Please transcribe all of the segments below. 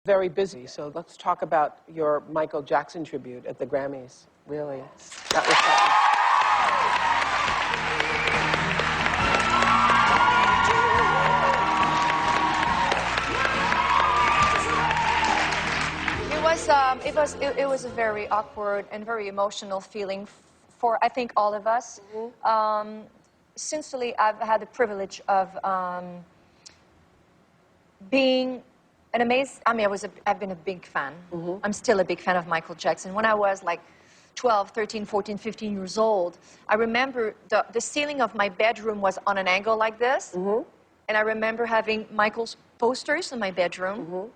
very busy, so let's talk about your Michael Jackson tribute at the Grammys. Really, that was something. It was a very awkward and very emotional feeling for, I think, all of us. Mm-hmm. Sincerely, I've had the privilege of being an amazing, I've been a big fan. Mm-hmm. I'm still a big fan of Michael Jackson. When I was like 12, 13, 14, 15 years old, I remember the ceiling of my bedroom was on an angle like this. Mm-hmm. And I remember having Michael's posters in my bedroom. Mm-hmm.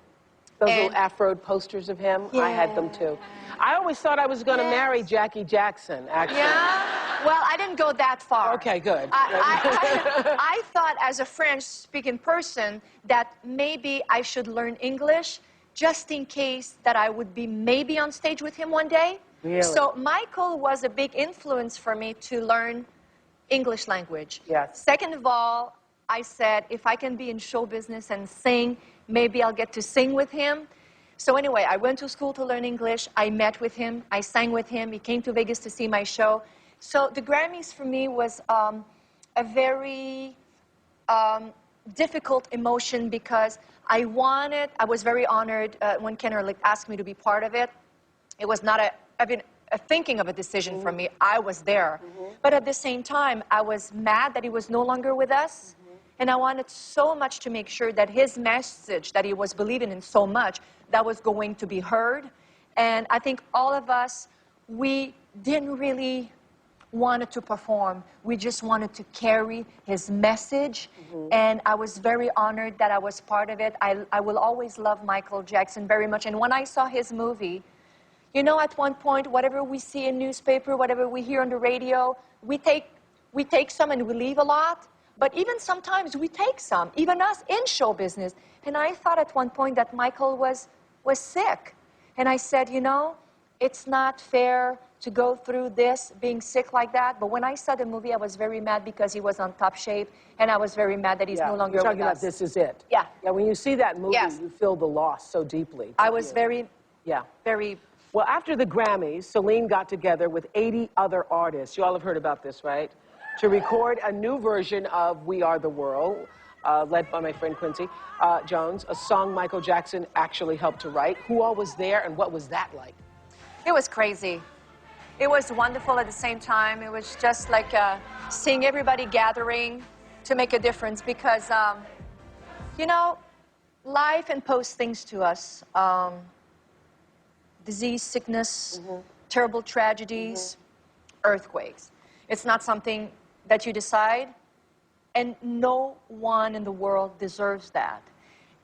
Those little Afro posters of him, yeah. I had them too. I always thought I was going to marry Jackie Jackson, actually. Yeah? Well, I didn't go that far. Okay, good. I thought, as a French-speaking person, that maybe I should learn English just in case that I would be maybe on stage with him one day. Really? So Michael was a big influence for me to learn English language. Yes. Second of all, I said, if I can be in show business and sing, maybe I'll get to sing with him. So anyway, I went to school to learn English. I met with him. I sang with him. He came to Vegas to see my show. So the Grammys for me was a very difficult emotion because I was very honored when Ken Ehrlich asked me to be part of it. It was not a thinking of a decision for me. I was there. Mm-hmm. But at the same time, I was mad that he was no longer with us. And I wanted so much to make sure that his message that he was believing in so much, that was going to be heard. And I think all of us, we didn't really want to perform. We just wanted to carry his message. Mm-hmm. And I was very honored that I was part of it. I will always love Michael Jackson very much. And when I saw his movie, you know, at one point, whatever we see in newspaper, whatever we hear on the radio, we take some and we leave a lot. But even sometimes we take some, even us in show business. And I thought at one point that Michael was sick. And I said, you know, it's not fair to go through this, being sick like that. But when I saw the movie, I was very mad because he was on top shape. And I was very mad that he's no longer with us. You're talking about This Is It. Yeah. Yeah, when you see that movie, yes. You feel the loss so deeply. I was very. Well, after the Grammys, Celine got together with 80 other artists. You all have heard about this, right? To record a new version of We Are the World, led by my friend Quincy Jones, a song Michael Jackson actually helped to write. Who all was there, and what was that like? It was crazy. It was wonderful at the same time. It was just like seeing everybody gathering to make a difference because, you know, life imposes things to us. Disease, sickness, terrible tragedies, earthquakes. It's not something that you decide, and no one in the world deserves that.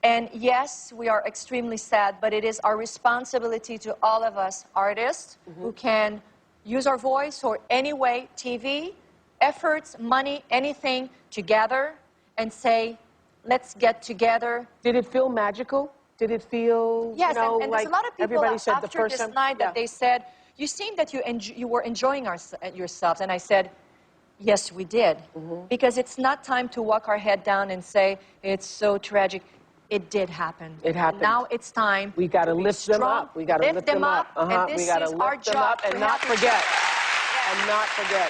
And yes, we are extremely sad, but it is our responsibility to all of us artists who can use our voice or any way, TV, efforts, money, anything, together and say, let's get together. Did it feel magical? Did it feel, yes, you know, and like there's a lot of people everybody said after the first this time? night that they said, you seemed that you were enjoying yourselves. And I said, yes, we did. Because it's not time to walk our head down and say, it's so tragic. It did happen. It happened. Now it's time. We got to lift them up. We got to lift them up. And this we got to is our lift them job up and not forget. And not forget.